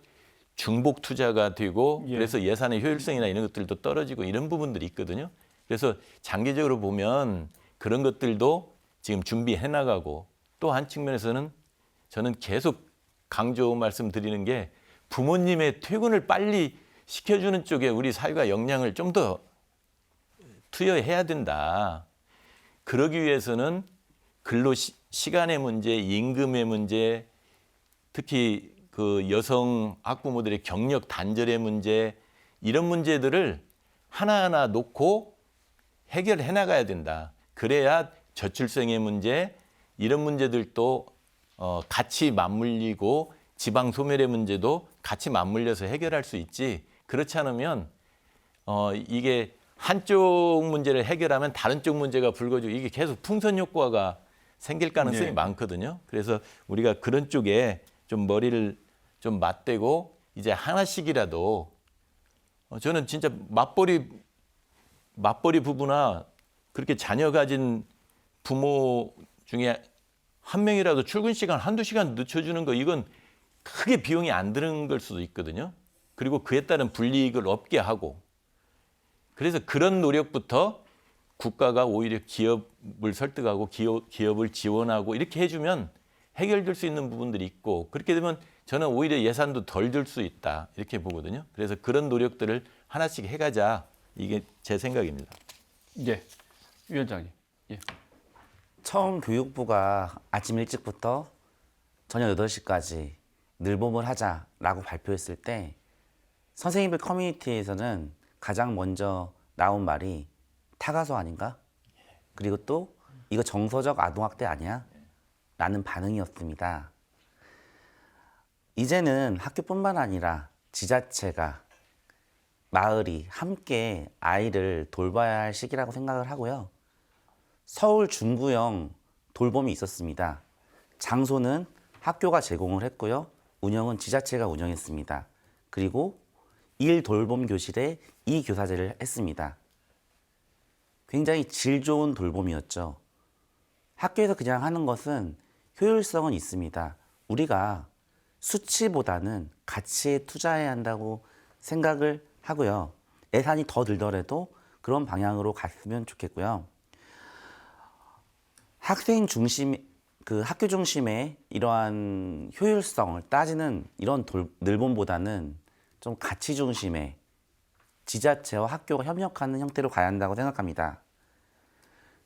중복 투자가 되고 예. 그래서 예산의 효율성이나 이런 것들도 떨어지고 이런 부분들이 있거든요. 그래서 장기적으로 보면 그런 것들도 지금 준비해 나가고, 또 한 측면에서는 저는 계속 강조 말씀드리는 게 부모님의 퇴근을 빨리 시켜주는 쪽에 우리 사회가 역량을 좀 더 투여해야 된다. 그러기 위해서는 근로 시간의 문제, 임금의 문제, 특히 그 여성 학부모들의 경력 단절의 문제, 이런 문제들을 하나하나 놓고 해결해 나가야 된다. 그래야 저출생의 문제, 이런 문제들도 같이 맞물리고 지방 소멸의 문제도 같이 맞물려서 해결할 수 있지. 그렇지 않으면 이게 한쪽 문제를 해결하면 다른 쪽 문제가 불거지고 이게 계속 풍선 효과가 생길 가능성이 네. 많거든요. 그래서 우리가 그런 쪽에 좀 머리를 좀 맞대고 이제 하나씩이라도 저는 진짜 맞벌이 부부나 그렇게 자녀 가진 부모 중에 한 명이라도 출근 시간 한두 시간 늦춰주는 거, 이건 크게 비용이 안 드는 걸 수도 있거든요. 그리고 그에 따른 불이익을 없게 하고, 그래서 그런 노력부터 국가가 오히려 기업을 설득하고 기업을 지원하고 이렇게 해주면 해결될 수 있는 부분들이 있고, 그렇게 되면 저는 오히려 예산도 덜 들 수 있다 이렇게 보거든요. 그래서 그런 노력들을 하나씩 해가자, 이게 제 생각입니다. 예, 위원장님. 예. 처음 교육부가 아침 일찍부터 저녁 8시까지 늘봄을 하자라고 발표했을 때 선생님들 커뮤니티에서는 가장 먼저 나온 말이 타가소 아닌가? 그리고 또 이거 정서적 아동학대 아니야? 라는 반응이었습니다. 이제는 학교뿐만 아니라 지자체가, 마을이 함께 아이를 돌봐야 할 시기라고 생각을 하고요. 서울 중구형 돌봄이 있었습니다. 장소는 학교가 제공을 했고요. 운영은 지자체가 운영했습니다. 그리고 1돌봄 교실에 2교사제를 했습니다. 굉장히 질 좋은 돌봄이었죠. 학교에서 그냥 하는 것은 효율성은 있습니다. 우리가 수치보다는 가치에 투자해야 한다고 생각을 하고요. 예산이 더 들더라도 그런 방향으로 갔으면 좋겠고요. 학생 중심, 학교 중심의 이러한 효율성을 따지는 이런 늘봄보다는 좀 가치 중심의 지자체와 학교가 협력하는 형태로 가야 한다고 생각합니다.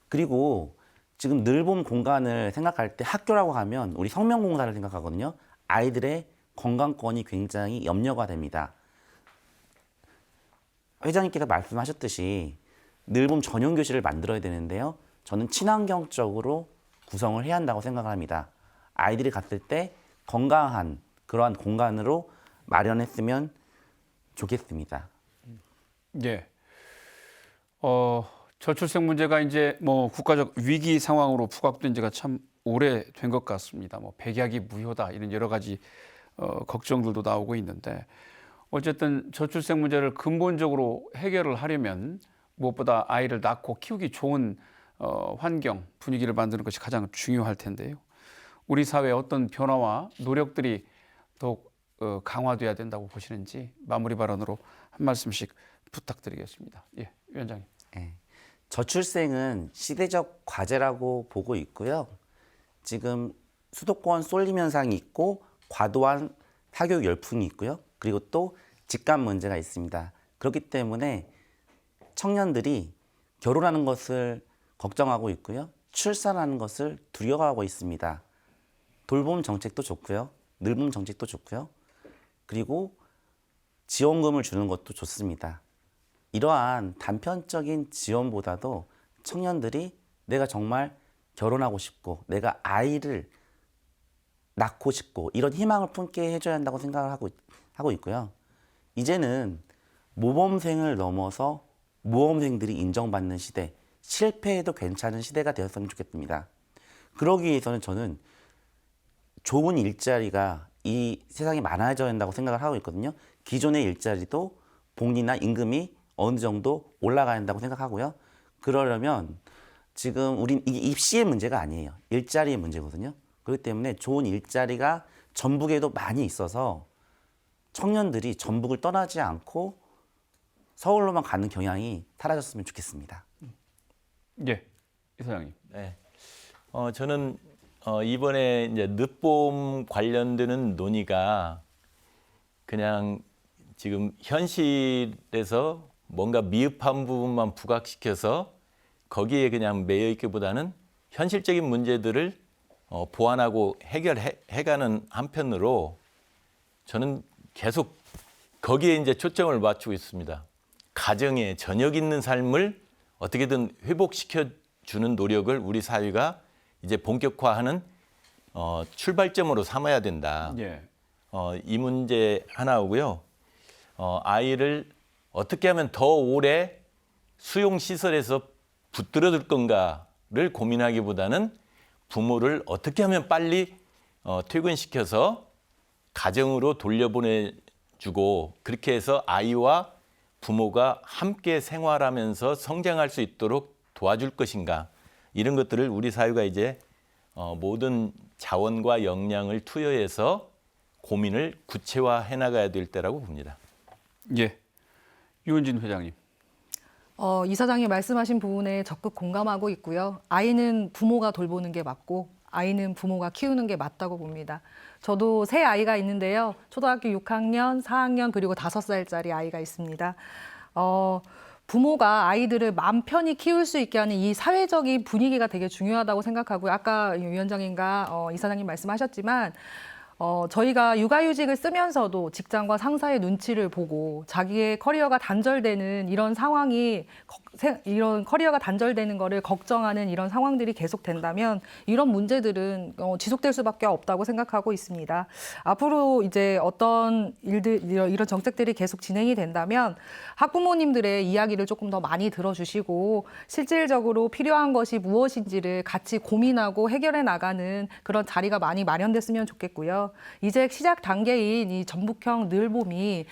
그리고 지금 늘봄 공간을 생각할 때 학교라고 하면 우리 성명공사를 생각하거든요. 아이들의 건강권이 굉장히 염려가 됩니다. 회장님께서 말씀하셨듯이 늘봄 전용 교실을 만들어야 되는데요. 저는 친환경적으로 구성을 해야 한다고 생각을 합니다. 아이들이 갔을 때 건강한 그러한 공간으로 마련했으면 좋겠습니다. 예. 저출생 문제가 이제 뭐 국가적 위기 상황으로 부각된 지가 참 오래된 것 같습니다. 뭐 백약이 무효다 이런 여러 가지 걱정들도 나오고 있는데, 어쨌든 저출생 문제를 근본적으로 해결을 하려면 무엇보다 아이를 낳고 키우기 좋은 환경, 분위기를 만드는 것이 가장 중요할 텐데요. 우리 사회의 어떤 변화와 노력들이 더욱 강화돼야 된다고 보시는지 마무리 발언으로 한 말씀씩 부탁드리겠습니다. 예, 위원장님. 네. 저출생은 시대적 과제라고 보고 있고요. 지금 수도권 쏠림 현상이 있고 과도한 사교육 열풍이 있고요. 그리고 또 직감 문제가 있습니다. 그렇기 때문에 청년들이 결혼하는 것을 걱정하고 있고요. 출산하는 것을 두려워하고 있습니다. 돌봄 정책도 좋고요. 늘봄 정책도 좋고요. 그리고 지원금을 주는 것도 좋습니다. 이러한 단편적인 지원보다도 청년들이 내가 정말 결혼하고 싶고 내가 아이를 낳고 싶고 이런 희망을 품게 해줘야 한다고 생각을 하고 있고요. 이제는 모범생을 넘어서 모범생들이 인정받는 시대, 실패해도 괜찮은 시대가 되었으면 좋겠습니다. 그러기 위해서는 저는 좋은 일자리가 이 세상에 많아져야 한다고 생각을 하고 있거든요. 기존의 일자리도 복리나 임금이 어느 정도 올라가야 한다고 생각하고요. 그러려면 지금 우린 이게 입시의 문제가 아니에요. 일자리의 문제거든요. 그렇기 때문에 좋은 일자리가 전북에도 많이 있어서 청년들이 전북을 떠나지 않고 서울로만 가는 경향이 사라졌으면 좋겠습니다. 예, 이사장님. 네. 저는 이번에 이제 늦봄 관련되는 논의가 그냥 지금 현실에서 뭔가 미흡한 부분만 부각시켜서 거기에 그냥 매여 있기보다는 현실적인 문제들을 보완하고 해결해가는 한편으로 저는 계속 거기에 이제 초점을 맞추고 있습니다. 가정에 저녁 있는 삶을 어떻게든 회복시켜 주는 노력을 우리 사회가 이제 본격화하는 출발점으로 삼아야 된다. 예. 이 문제 하나고요. 아이를 어떻게 하면 더 오래 수용 시설에서 붙들어둘 건가를 고민하기보다는 부모를 어떻게 하면 빨리 퇴근시켜서 가정으로 돌려보내주고 그렇게 해서 아이와 부모가 함께 생활하면서 성장할 수 있도록 도와줄 것인가 이런 것들을 우리 사회가 이제 모든 자원과 역량을 투여해서 고민을 구체화해 나가야 될 때라고 봅니다. 예. 유은진 회장님. 이사장이 말씀하신 부분에 적극 공감하고 있고요. 아이는 부모가 돌보는 게 맞고 아이는 부모가 키우는 게 맞다고 봅니다. 저도 세 아이가 있는데요. 초등학교 6학년, 4학년 그리고 5살짜리 아이가 있습니다. 부모가 아이들을 마음 편히 키울 수 있게 하는 이 사회적인 분위기가 되게 중요하다고 생각하고요. 아까 위원장님과 이사장님 말씀하셨지만 저희가 육아휴직을 쓰면서도 직장과 상사의 눈치를 보고 자기의 커리어가 단절되는 이런 상황이 이런 커리어가 단절되는 거를 걱정하는 이런 상황들이 계속된다면 이런 문제들은 지속될 수밖에 없다고 생각하고 있습니다. 앞으로 이제 어떤 일들 이런 정책들이 계속 진행이 된다면 학부모님들의 이야기를 조금 더 많이 들어주시고 실질적으로 필요한 것이 무엇인지를 같이 고민하고 해결해 나가는 그런 자리가 많이 마련됐으면 좋겠고요. 이제 시작 단계인 이 전북형 늘봄이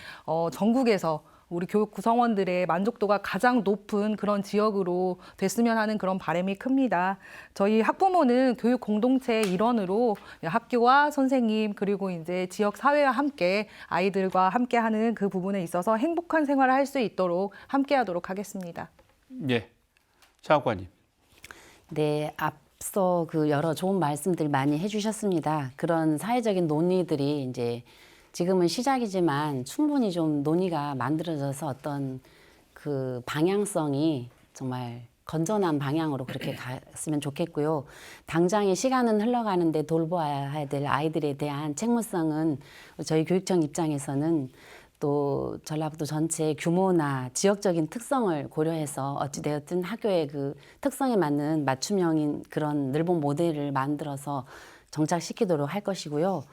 전국에서 우리 교육 구성원들의 만족도가 가장 높은 그런 지역으로 됐으면 하는 그런 바람이 큽니다. 저희 학부모는 교육 공동체의 일원으로 학교와 선생님 그리고 이제 지역 사회와 함께 아이들과 함께하는 그 부분에 있어서 행복한 생활을 할 수 있도록 함께하도록 하겠습니다. 예. 차학관님. 네, 앞서 그 여러 좋은 말씀들 많이 해주셨습니다. 그런 사회적인 논의들이 이제 지금은 시작이지만 충분히 좀 논의가 만들어져서 어떤 그 방향성이 정말 건전한 방향으로 그렇게 갔으면 좋겠고요. 당장의 시간은 흘러가는데 돌봐야 될 아이들에 대한 책무성은 저희 교육청 입장에서는 또 전라북도 전체의 규모나 지역적인 특성을 고려해서 어찌되었든 학교의 그 특성에 맞는 맞춤형인 그런 늘봄 모델을 만들어서 정착시키도록 할 것이고요.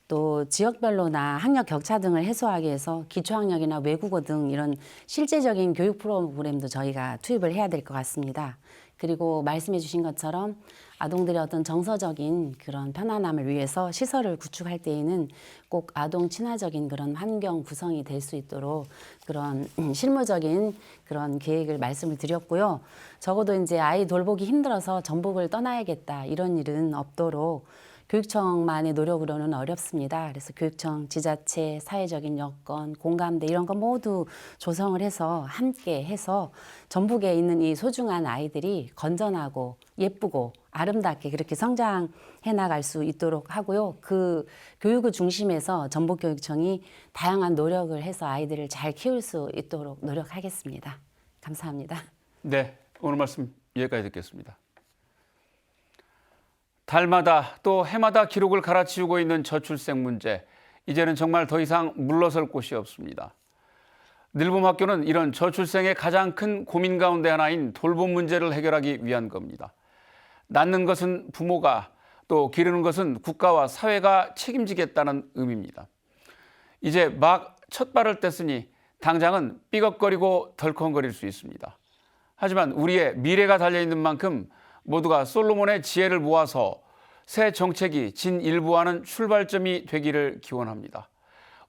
또 지역별로나 학력 격차 등을 해소하기 위해서 기초학력이나 외국어 등 이런 실제적인 교육 프로그램도 저희가 투입을 해야 될 것 같습니다. 그리고 말씀해 주신 것처럼 아동들의 어떤 정서적인 그런 편안함을 위해서 시설을 구축할 때에는 꼭 아동 친화적인 그런 환경 구성이 될 수 있도록 그런 실무적인 그런 계획을 말씀을 드렸고요. 적어도 이제 아이 돌보기 힘들어서 전북을 떠나야겠다 이런 일은 없도록 교육청만의 노력으로는 어렵습니다. 그래서 교육청, 지자체, 사회적인 여건, 공감대 이런 거 모두 조성을 해서 함께 해서 전북에 있는 이 소중한 아이들이 건전하고 예쁘고 아름답게 그렇게 성장해 나갈 수 있도록 하고요. 그 교육을 중심에서 전북교육청이 다양한 노력을 해서 아이들을 잘 키울 수 있도록 노력하겠습니다. 감사합니다. 네. 오늘 말씀 여기까지 듣겠습니다. 달마다 또 해마다 기록을 갈아치우고 있는 저출생 문제. 이제는 정말 더 이상 물러설 곳이 없습니다. 늘봄학교는 이런 저출생의 가장 큰 고민 가운데 하나인 돌봄 문제를 해결하기 위한 겁니다. 낳는 것은 부모가, 또 기르는 것은 국가와 사회가 책임지겠다는 의미입니다. 이제 막 첫 발을 뗐으니 당장은 삐걱거리고 덜컹거릴 수 있습니다. 하지만 우리의 미래가 달려있는 만큼 모두가 솔로몬의 지혜를 모아서 새 정책이 진일보하는 출발점이 되기를 기원합니다.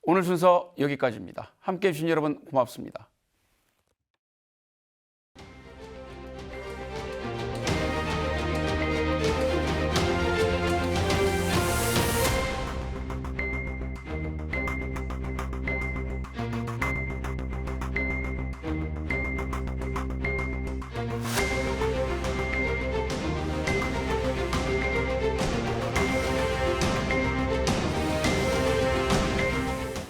오늘 순서 여기까지입니다. 함께해 주신 여러분 고맙습니다.